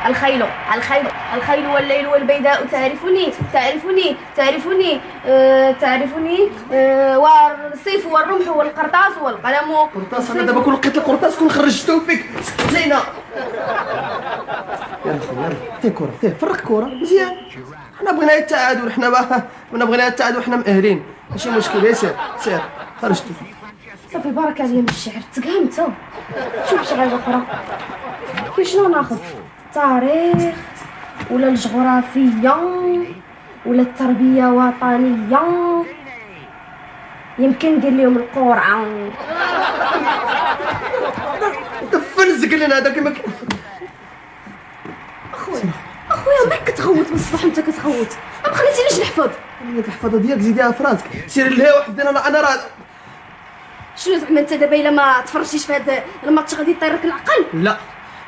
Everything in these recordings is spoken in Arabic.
الخيل الخيل الخيل والليل والبيداء تعرفني تعرفني تعرفني تعرفني والسيف والرمح والقرطاس والقلم. قرطاس؟ انا دابا كون لقيت القرطاس كون خرجتو فيك. سكت لينا يا خويا، يلا تي كره، تي فرق كره مزيان. حنا بغينا التعادل، حنا بغينا التعادل، حنا مأهلين ماشي مشكل. يا سير سير خرجتو. صافي بارك عليا من الشعر تقهمت. شوف شي حاجه اخرى. كي شنو ناخذ؟ التاريخ ولا الجغرافيه ولا التربيه وطنيه؟ يمكن ندير لهم القرعه. فلزق لنا هذا كيما اخويا مالك كتغوت من الصباح وانت كتغوت؟ ما خليتينيش نحفظ. هذيك الحفاظه ديالك زيديها في راسك. سير لها وحدنا. انا راه شنو زعما انت دابا الا ما تفرجتيش في هذا الماتش غادي يطير لك العقل؟ لا،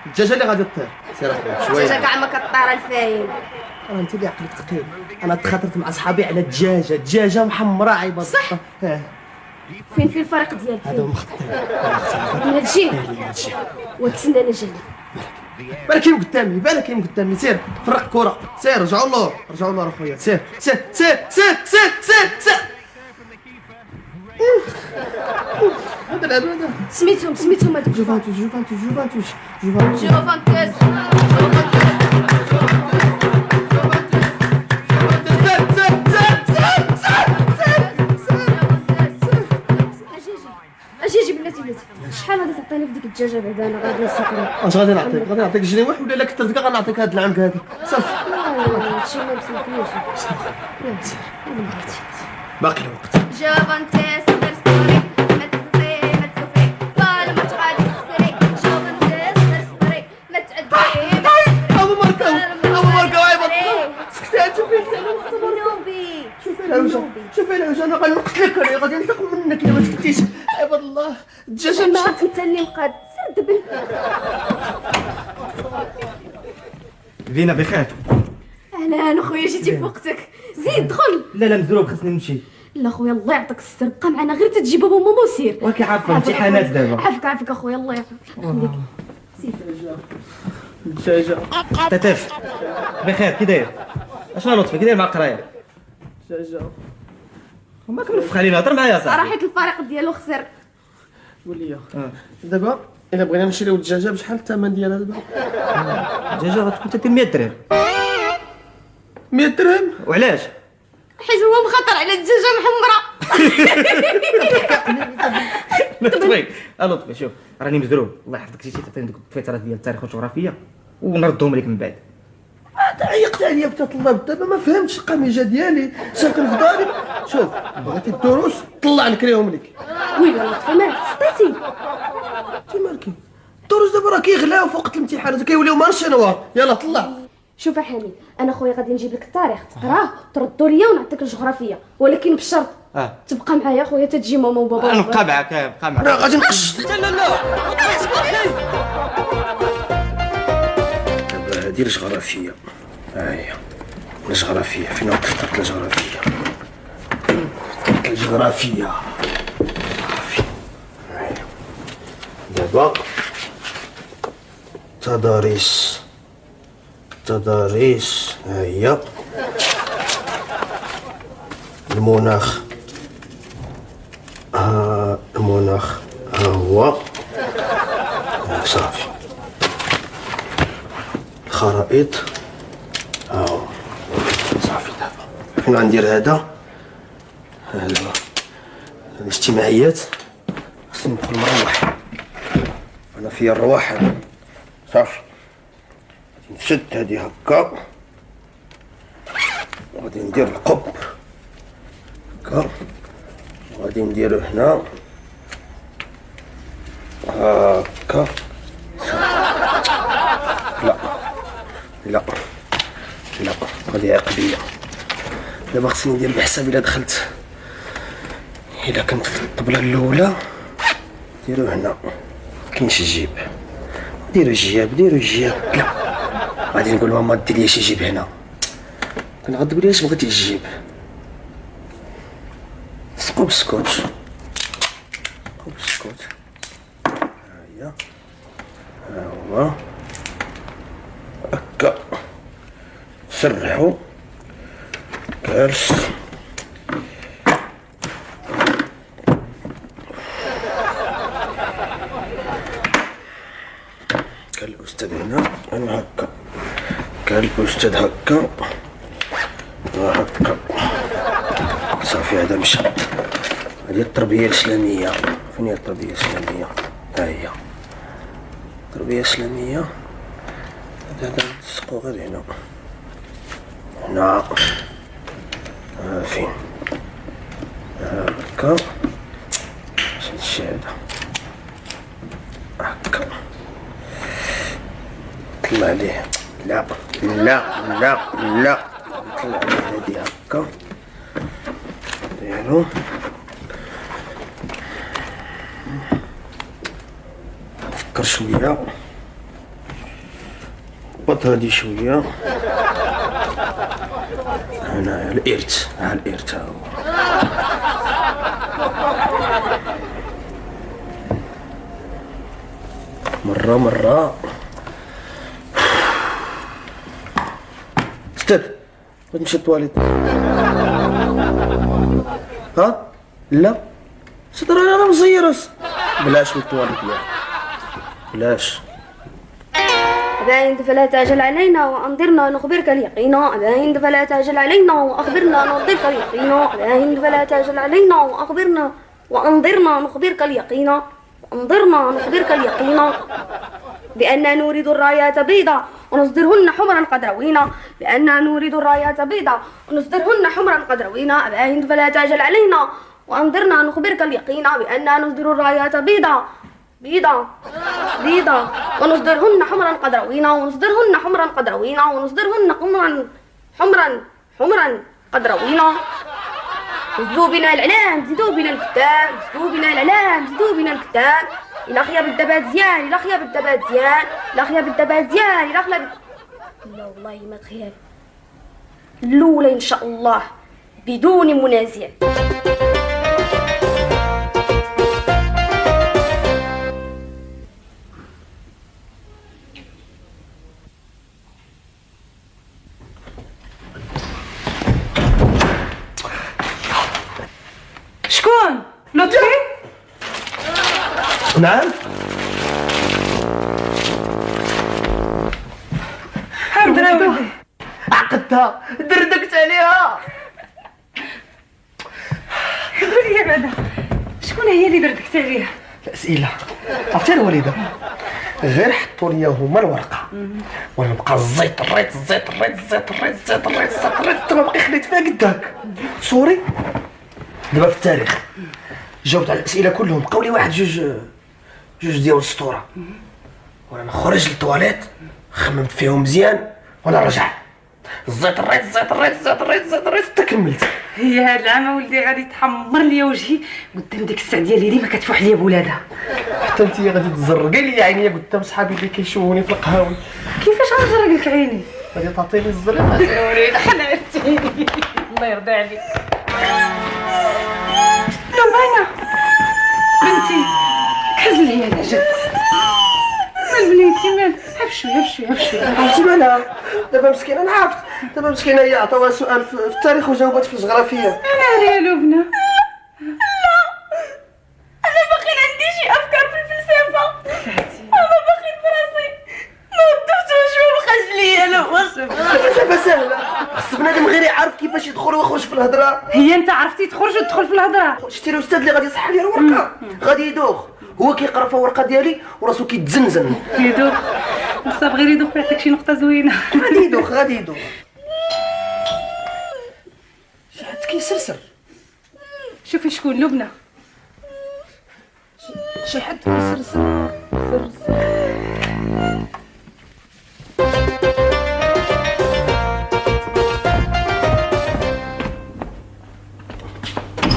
الدجاجه اللي غادي تطير. سير اخويا شويه. الدجاجه كاع ما كطير الفاين. انت اللي عقلك ثقيل. انا تخاطرت مع صحابي على دجاجه محمراء عيبه. صح. فين الفريق ديالك؟ هذا هو مخططين من هادشي وتسنى جاي. بالك قدامي. سير فرق كره. سير رجعوا اللور اخويا. سير سير سير سير سير سير سير. هذا سميتهم هادوك جوفانتوس. اجي بلاتي شحال غادي تعطيني في ديك الدجاجه بعدا؟ انا غادي نسكر. اش غادي نعطيك جنيوح ولا الا كثرت كاع غنعطيك هاد العنق هذا صافي. هادشي ما مسميتنيش. باقي الوقت. جوفانتوس دير ستوري ما تسفري ما تسفري فالماتش غادي تخسري. جوفانتوس دير ستوري ما تعدي. ابو ماركا عيب. سكتات. شوفي العوجه انا غنقتلك. انا غادي ننتقم منك الا ما سكتيش. عباد الله الدجاجه مشات. انت اللي مقاد. سير دبل. فينا بخير. اهلا خويا جيتي في وقتك. زيد دخل. لا مزروب خصني نمشي. لا خويا الله يعطيك الستر بقى معنا غير تجي بابا وماما وسير. ولكن عارفه امتحانات دابا. عافاك اخويا الله يعافيك. خليك سير. الدجاجه تتف بخير. كي داير؟ اشنو لطفي كي داير مع القرايه؟ الدجاجه ما كنفخ علينا. هضر معايا صاحبي. راحت الفريق ديالو خسر. وليا دابا الا بغينا نشريو الدجاجه بشحال الثمن ديالها دابا؟ الدجاجه غتكون 300 درهم. 100 درهم؟ وعلاش؟ حيت هو مخاطر على الدجاجه محمره. لطفي لطفي شوف راني مزروب الله يحفظك. جيتي تعطيني دوك الفترات ديال التاريخ والجغرافيا ونردهم لك من بعد. عيقت عليا بتا طلاب دابا ما فهمتش القميجه ديالي ساكن في داري. شوف بغيتي الدروس طلع نكريهم لك. ويلي لطفي مالك سطيتي؟ انت مالكي الدروس دابا راه كيغلاو فوق الامتحانات كيوليو مارشي نوار. يلا طلع. شوف حميد انا خويا غادي نجيب لك التاريخ تقراه تردو ليا ونعطيك الجغرافيا ولكن بشرط تبقى معايا خويا تجي ماما وبابا. نبقى معاك انا غادي نقش. لا دابا هادي الجغرافيه. هاهي الجغرافيه. فين دفترت الجغرافيه؟ الجغرافيه دابا تضاريس ها هي. المناخ المناخ ها هو. صافي. الخرائط ها هو. صافي. دابا فين غندير هذا الاجتماعيات؟ خصني ندخل مروح. انا فيا الرواح هذا. صافي نسد هادي هكا وغادي ندير القب هكا وغادي نديرو هنا هكا. لا غادي يعيق بيا. دابا خصني ندير بحساب الا دخلت الا كنت في الطبله الاولى ديرو هنا مكاينش الجيب. ديرو الجياب. لا غادي نقول ماما دير لي شي جيب هنا. كون غتقول لي اش بغيتي الجيب سقو بالسكوتش. ها هي ها هو هكا تسرحوا جالس. كان الأستاذ هنا أنا هكا، كان الأستاذ هكا وهكا. صافي هذا مشى. هذه التربية الإسلامية. فين هي التربية الإسلامية؟ ها هي التربية الإسلامية. هذا نلصقو غير هنا هنا. فين هكا هادشي هذا هكا طلع عليه. لا لا لا لا طلع عليه هادي هكا ديالو. فكر شوية، بط هادي شوية. هنا الإرث، ها الإرث ها هو. مرة استاذ بغيت نمشي للطواليت. ها لا استاذ انا مزيرس. بلاش من الطواليت بلاش. أبا فلا تعجل علينا وأنظرنا نخبرك اليقين. أبا فلا تعجل علينا وأخبرنا نخبرك اليقين. أبا فلا تعجل علينا وأخبرنا وأنظرنا نخبرك اليقين. وأنظرنا نخبرك اليقين بأننا نريد الرايات بيضاء ونصدرهن حمرا قد روينا. بأننا نريد الرايات بيضاء ونصدرهن حمرا قد روينا. أبا فلا تعجل علينا وأنظرنا نخبرك اليقين بأننا نصدر الرايات بيضاء ونصدرهن حمرا قد روينا. ونصدرهن حمرا قد روينا. ونصدرهن حمرا قد روينا. زدوا بنا الإعلام، زدوا بنا الكتاب، زدوا بنا الإعلام، زدوا بنا الكتاب. إلى خياب الدبات زيان، إلى خياب الدبات زيان، إلى خياب الدبات زيان، إلى خياب. لا والله ما تخيل. الأولى إن شاء الله بدون منازع. شكون؟ لطفي؟ نعم. حمد عقدتها دردكت عليها. قولي يا بعدا شكون هي اللي دردكت عليها؟ الأسئلة عرفتي الوالدة غير حطوا لي هما الورقة وانا نبقى الزيت الريت حتى ما باقي خليت فيها قداك. سوري دابا في التاريخ جاوبت على الأسئلة كلهم، بقاو لي واحد جوج ديال السطورة وانا نخرج للطواليت خممت فيهم مزيان وانا رجع الزيت الريت حتى كملت. هي هاد العام ولدي غادي تحمر لي وجهي قدام ديك السعديه اللي ما كتفوح ليا بولادها. حتى انت غادي تزرقي لي عينيا قدام صحابي اللي كيشوفوني في القهاوي. كيفاش غنزرق لك عيني؟ غادي تعطيني الزرقاء يا وليدي. خلعتيني الله يرضي عليك. لمانة بنتي كحز لي هذا جد. مال بنيتي مال؟ بشويه عرفتي مالها دابا مسكينه؟ انا عرفت دابا مسكينه هي عطاوها سؤال في التاريخ وجاوبت في الجغرافيه. انا ريا لبنى. لا انا باقي عندي شي افكار في الفلسفه. انا باقي براسي ما وظفتوش وبقاش ليا دابا سهله، خص بنادم غير يعرف كيفاش يدخل ويخرج في الهضره. هي انت عرفتي تخرج وتدخل في الهضره. شتي الاستاذ اللي غادي يصحح لي الورقه غادي يدوخ، هو كيقرا في الورقه ديالي وراسو كيتزنزن. يدوخ بصح غير يدوخ يعطيك شي نقطه زوينه. غادي يدوخ شي حد كيسرسر. شوفي شكون لبنى. شي حد كيسرسر.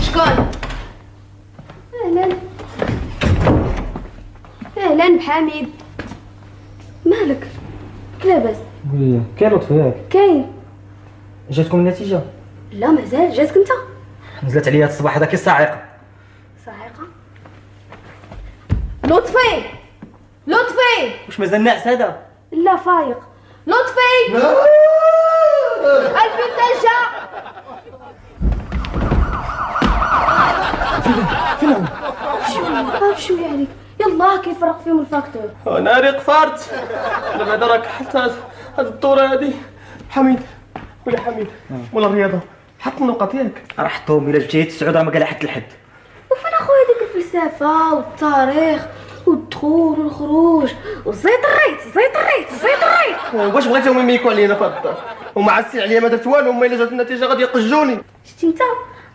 شكون؟ اهلا بحميد. مالك لاباس؟ وي كاين لطفي ياك؟ كاين. جاتكم النتيجه؟ لا مازال. جاتك انت؟ نزلت عليا هاد الصباح هذاك الصاعقه. صاعقه؟ لطفي واش مازال ناعس هذا؟ لا فايق. لطفي البنت جا. شو يعني؟ يلا كيفرق فيهم الفاكتور. ناري قفرت. انا بعدا راك حلت هاد الدوره هادي. حميد ولا حميد ولا الرياضه حط النقط ياك. راه حطهم الا جبتي السعود راه ما قال حتى لحد. وفين اخويا ديك الفلسفه والتاريخ والدخول والخروج وزيت الريت. واش بغيتهم يميكوا علينا في هاد الدار وما عسي عليا ما درت والو. هما الا جات النتيجه غادي يقجوني. شتي انت؟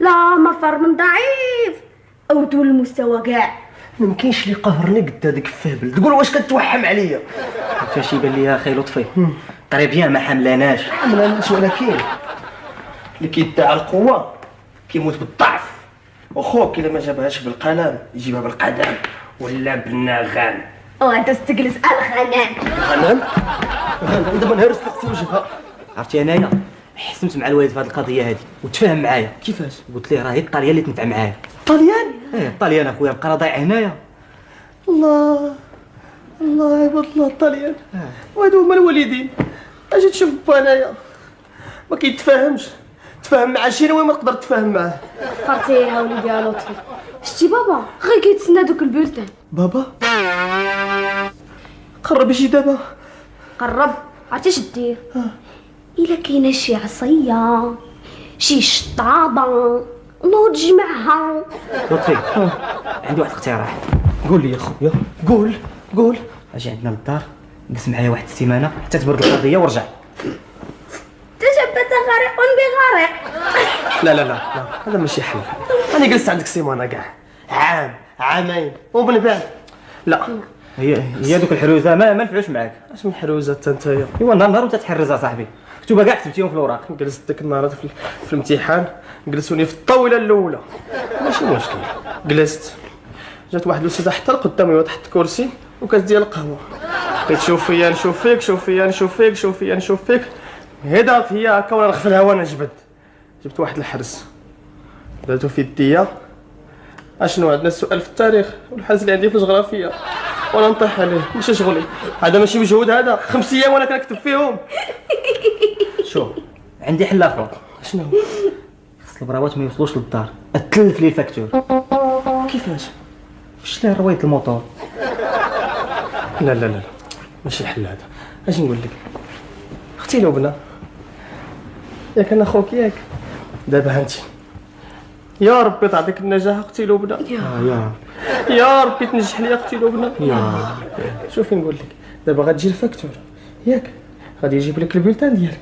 لا مفر من ضعيف او دول المستوى كاع. ما يمكنش اللي قهرني قد هذاك الفهبل. تقول واش كتوحم عليا؟ فاش يبان لي اخي لطفي طري بيان ما حملاناش. حملاناش ولكن اللي كيدعي القوه كيموت بالضعف. وخوك الا ما جابهاش بالقلم يجيبها بالقدم ولا بالنغم. وانت تجلس الخنان. غنم دابا نهرس لك في وجهها. عرفتي انايا حسمت مع الوالد في هذه القضيه هذه وتفاهم معايا. كيفاش؟ قلت ليه راه هي الطاليه اللي تنفع معايا. طليان؟ الطاليان اخويا بقى راه ضايع هنايا. الله عباد الله الطليان. وهادو هما الوالدين. اجي تشوف با انايا ما كيتفاهمش. تفاهم مع شي وين ما تقدر تفاهم معاه. فرتيها وليدي يا لطفي. شتي بابا غير كيتسنى دوك البولتان. بابا قرب يجي دابا. قرب عرفتي شدير؟ الا كاينه شي عصيه شي شطاضه نوض جمعها. لطفي عندي واحد الاقتراح. قول لي يا خويا قول. اجي عندنا للدار جلس معايا واحد السيمانه حتى تبرد القضيه ورجع. تشبت غريق بغريق. لا هذا ماشي حل. انا جلست عندك سيمانه كاع عام عامين ومن بعد لا. هي دوك الحروزه ما نفعوش معاك. اش من حروزه نتايا؟ ايوا نهار وانت تحرز اصاحبي كتبه كاع كتبتيهم في الاوراق. جلست ديك النهار في الامتحان جلسوني في الطاوله الاولى ماشي مشكل. جلست جات واحد الاستاذه حتى لقدامي تحت الكرسي وكاس ديال القهوه. بقيت تشوف فيا نشوف فيك هدات هي هكا وانا نغفلها وانا جبت واحد الحرس درتو في يديا. اشنو عندنا السؤال في التاريخ والحرس اللي عندي في الجغرافيا وانا نطيح عليه. ماشي شغلي هذا، ماشي مجهود هذا. 5 ايام وانا كنكتب فيهم. شوف عندي حل اخر. شنو؟ خص البراوات ما يوصلوش للدار اتلف لي الفاكتور. كيفاش؟ فاش ليه رويت الموطور. لا ماشي حل هذا. اش نقول لك اختي لبنى ياك انا خوك ياك. دابا هانتي يا ربي تعطيك النجاح اختي لبنى. يا ربي تنجح لي اختي لبنى. شوفي نقول لك دابا غتجي الفاكتور ياك غادي يجيب لك البلتان ديالك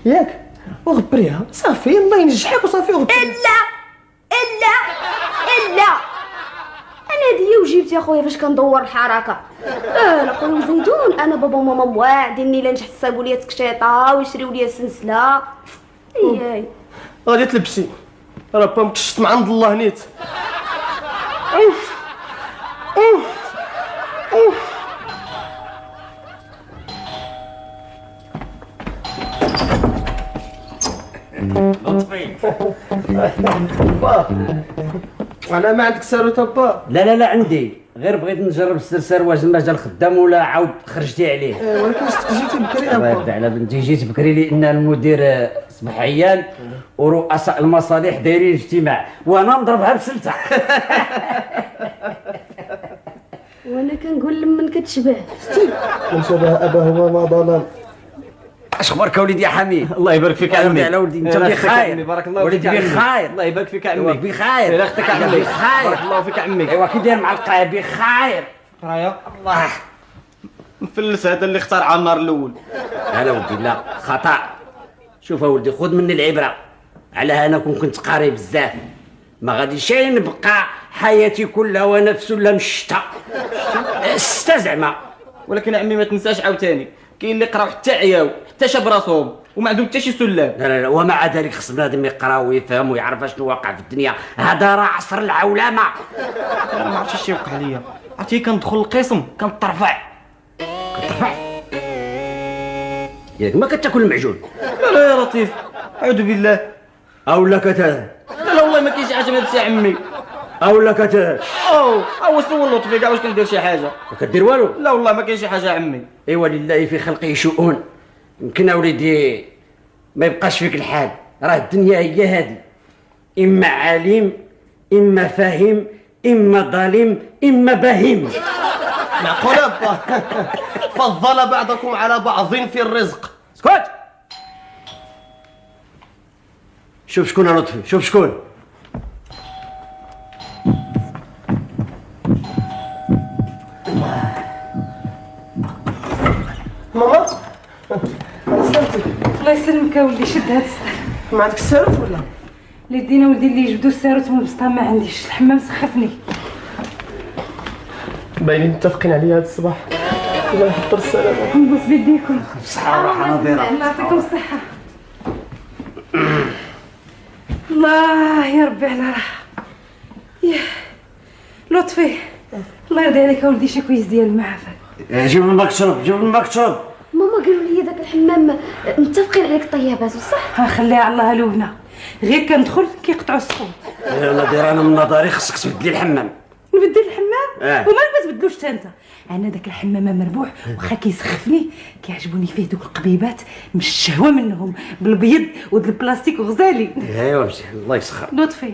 ياك وغبريها صافي الله ينجحك وصافي وغبري. الا انا هديه وجبت يا خويا فاش كندور الحركه. لا خويا زيدون انا بابا وماما موعديني لا نجح تصايبوا لي تكشيطه ويشريو لي سلسله. اياي غادي تلبسي راه با مكشت مع عند الله نيت. لطفي انا ما عندك ساروت با؟ لا عندي، غير بغيت نجرب السرسار واش ما جا الخدام ولا عاود خرجتي عليه. ولكن جيتي بكري الله يرضى على بنتي جيت بكري لان المدير صبح عيان ورؤساء المصالح دايرين اجتماع وانا نضربها بسلطه. وانا كنقول لمن كتشبه من شبه اباه وما ضلال. اش اخبارك وليدي يا حميد؟ الله يبارك فيك يا عمي. على ولدي انت بخير. بارك الله وليدي فيك يا عمي. بخير. الله يبارك فيك يا عمي. بخير. الى اختك يا عمي. بخير. بارك الله فيك يا عمي. ايوا كي داير مع القايه بخير. رايا الله مفلس هذا اللي اختار على النهار الاول. لا ولدي لا خطا. شوف ولدي خذ مني العبره على انا كنت قاري بزاف ما غاديش نبقى حياتي كلها وانا في سلم الشتا. الشتا زعما. ولكن يا عمي ما تنساش عاوتاني كاين اللي قراو حتى عياو حتى شاب راسهم وما عندهم حتى شي سلام. لا ومع ذلك خص بنادم يقرا ويفهم ويعرف شنو واقع في الدنيا. هذا راه عصر العولمه. انا ما عرفتش شي وقع ليا. عرفتي كندخل القسم كنطرفع. ياك ما كتاكل المعجون؟ لا يا لطيف اعوذ بالله. او لا كتاه. لا والله ما كاينش شي حاجه هذا يا عمي. او لا كتاه. او سول لطفي كاع واش كندير شي حاجه. ما كدير والو؟ لا والله ما كاين شي حاجه يا عمي. ايوا لله في خلقه شؤون. يمكن اوليدي ما يبقاش فيك الحال، راه الدنيا هي هذه، اما عالم اما فاهم اما ظالم اما بهيم. معقول با فضل بعضكم على بعض في الرزق. اسكت. شوف شكون يا لطفي، شوف شكون. ماما انا سلمتك. الله يسلمك اولدي، شد هاد السطر. ما عندك الساروت ولا؟ اللي دينا ولدي اللي يجبدوا الساروت من البسطه ما عنديش، الحمام سخفني. باينين متفقين عليا هذا الصباح. الله يحفظ السلامة. نبوس بيديكم. بالصحة والراحة نظيرة. الله يعطيكم الصحة. الله يا ربي على راحة. ياه لطفي، الله يرضي عليك اولدي شي كويس ديال المعافى. جيب الماء تشرب، جيب الماء تشرب. ماما قالوا لي داك الحمام متفقين عليك الطيابات صح؟ ها خليها على الله لبنى، غير كندخل كيقطعوا السخون. يا نظيرة انا من نظري خصك تبدلي الحمام. نبدل الحمام؟ اه. ومالك ما تبدلوش حتى انت. انا داك الحمام مربوح واخا كيسخفني كيعجبوني فيه دوك القبيبات مش الشهوه منهم بالبيض ود البلاستيك وغزالي. ايوا مزيان الله يسخر. لطفي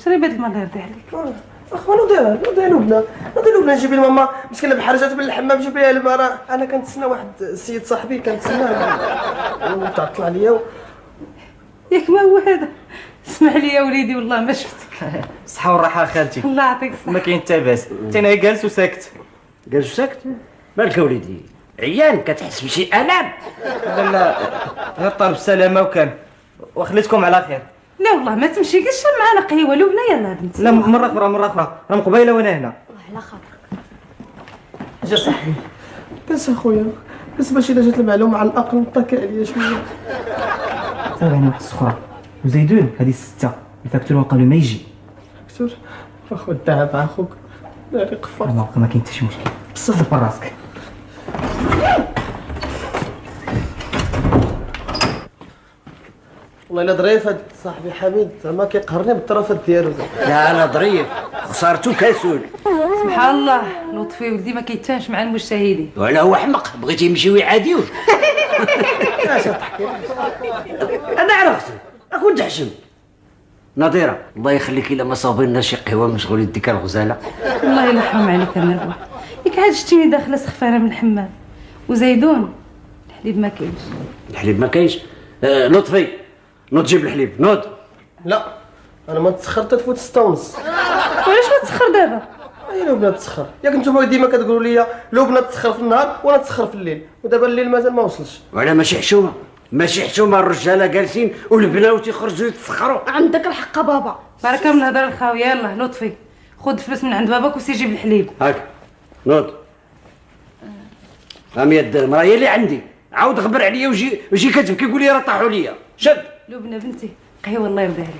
شري بهاد الماء الله يرضي عليك. اخوان نوضي لبنى نجيب لماما مسكينه بحال جات من الحمام جيب ليها الماء. راه انا كنتسنى واحد السيد صاحبي كنتسناه وتعطل عليا ياك ما هو هذا. اسمح لي يا وليدي والله ما شفتك. الصحة والراحة خالتي. الله يعطيك الصحة. ما كاين حتى باس، حتى انا جالس وساكت. جالس ساكت؟ مالك يا وليدي؟ عيان كتحس بشي الام؟ لا غير طلب السلامة وكان وخليتكم على خير. لا والله ما تمشي كاش معنا قهوه لبنى يلا بنتي. لا مرة أخرى راه قبيلة وأنا هنا. على خاطرك. جا صاحبي بس اخويا بس باش الا جات المعلومه على الاقل نطاكي عليا شويه. صافي غير واحد السخرة وزيدون هذه 6 الفاكتور قالوا ما يجي. دكتور اخو الدعاء مع اخوك ناري قفر. ما كاين حتى شي مشكل بصح دبر راسك. والله الا ظريف هاد صاحبي حميد زعما كيقهرني بالطرفات ديالو زعما. لا انا ظريف، خسارته كسول. سبحان الله لطفي ولدي ما كيتفاهمش مع المجتهدين. ولا هو حمق، بغيتي يمشي ويعاديوه. انا عرفت اكون تحشم. نظيرة الله يخليك الا ما صابين لنا شي قهوه مشغول يديك الغزاله. والله الا حرام عليك المربوح، ياك عاد شتيني داخله سخفانه من الحمام. وزيدون الحليب ما كاينش. الحليب ما كاينش. لطفي نوض جيب الحليب نوض. لا انا ما تسخرت تفوت 6 ونص. وعلاش ما تسخر دابا؟ اي لبنى تسخر ياك نتوما ديما كتقولوا لي لبنى تسخر في النهار وانا تسخر في الليل ودابا الليل مازال ما وصلش. ولا ماشي حشومه، ماشي حشومه، الرجاله جالسين والبنات يخرجوا يتسخروا. عندك الحق بابا. بارك من الهضره الخاويه. يلا لطفي خذ الفلوس من عند باباك وسير جيب الحليب. هاك نوض. 100 درهم راه هي اللي عندي، عاود غبر عليا وجي كتبكي يقول لي راه طاحوا ليا. شد لبنى بنتي قهوه الله يرضي عليك.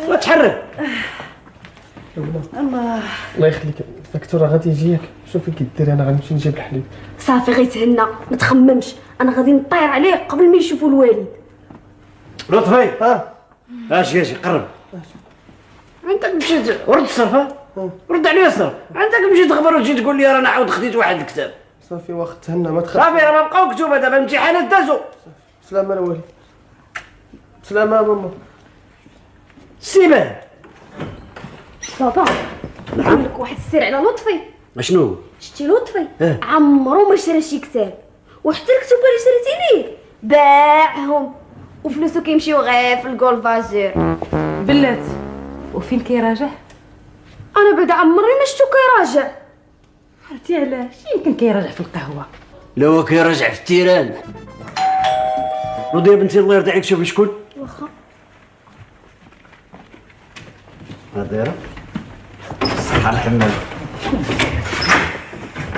وتحرك. الله الله يخليك الفاكتور غادي يجيك. شوفي كي ديري انا غنمشي نجيب الحليب. صافي غيتهنى ما تخممش، انا غادي نطير عليه قبل ما يشوفوا الوالد. لطفي ها اجي قرب. عندك مشيت ورد الصرف، رد عليا الصرف. عندك مشيت تخبر وتجي تقول لي رانا عاود خديت واحد الكتاب. صافي واخا تهنى ما تخاف. صافي راه ما بقاو كتوبه دابا الامتحانات دازوا. سلامة الوالد. سلامة ماما. سيبه. بابا نقول لك واحد السر على لطفي. اشنو؟ شتي لطفي عمرو ما شرا شي كتاب، وحتى الكتب اللي شريتي ليه باعهم وفلوسو كيمشيو غير في الكولفازور. بلات وفين كيراجع؟ انا بعد عمري ما شفتو كيراجع. عرفتي علاش؟ يمكن كيراجع في القهوه. لا هو كيرجع في التيران. رضي يا بنتي الله يرضي عليك شوفي شكون. واخا نظيرة صحة الحمام.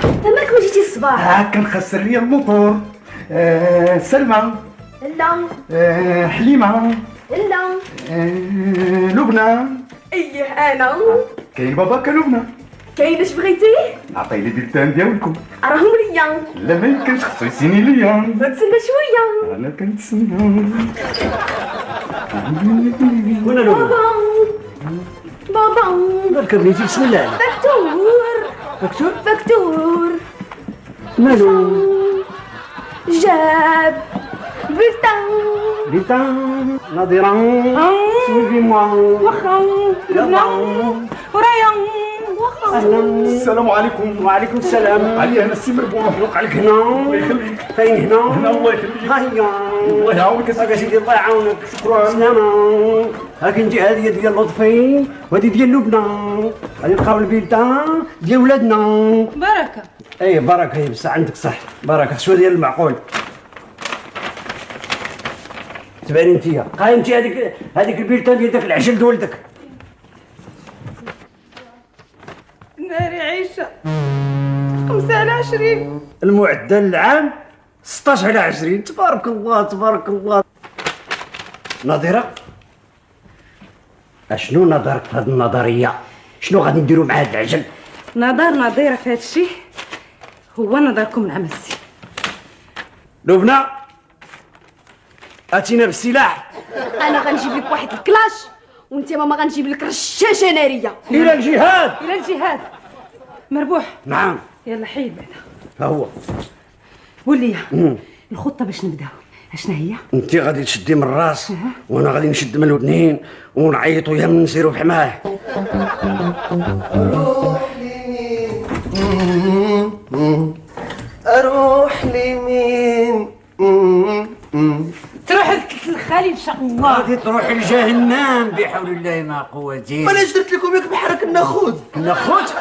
مالك ما جيتي الصباح؟ كنخسر ليا الموتور. سلمى، حليمة، لا لبنى. ايه انا كاين باباك لبنى. كاين اش بغيتي؟ عطيني البلتان ديالكم. راهم ليا. لا ما يمكنش خصو يسيني ليا. تسنى شويه. انا كنتسنى. وين لبنى؟ بابا بارك بنيتي بسم الله عليك. فاكتور مكتوب؟ فاكتور مالو؟ جاب بلتان بيتان نظيرة سويفي موا واخا يلا ورايا اهلا السلام عليكم. وعليكم السلام. علي انا السي مربوح. مبروك عليك هنا. الله يخليك. فين هنا؟ هنا الله يخليك. هيا الله يعاونك هاك سيدي الله يعاونك. شكرا. سلامة. هاك انت هذه ديال لطفي وهذه ديال لبنى. غادي نلقاو البلدان ديال ولادنا. بركه. اي بركه هي بصح عندك صح بركه شويه ديال المعقول. تبعني انت قايمتي هذيك البلدان ديال داك العجل د ولدك. ناري عيشه 5/20. المعدل العام 16/20. تبارك الله تبارك الله. ناظرة اشنو نظرك في هذه النظرية؟ شنو غادي نديرو مع هذا العجل؟ نظيره في هذا الشيء هو نظركم العمسي. لبنى اتينا بالسلاح انا غنجيب لك واحد الكلاش وانت ماما غنجيب لك رشاشه ناريه. الى الجهاد. الى الجهاد. مربوح نعم يلا حيد بعدا. ها هو. ولي الخطه باش نبداو اشنا هي؟ انت غادي تشدي من الراس وانا غادي نشد من الودنين ونعيطوا يا من نسيروا في حماه. اروح لمين تروح للخالي ان شاء الله. غادي تروح لجهنم بحول الله ما قوتي. انا درت لكم ياك بحرك النخود. نخوت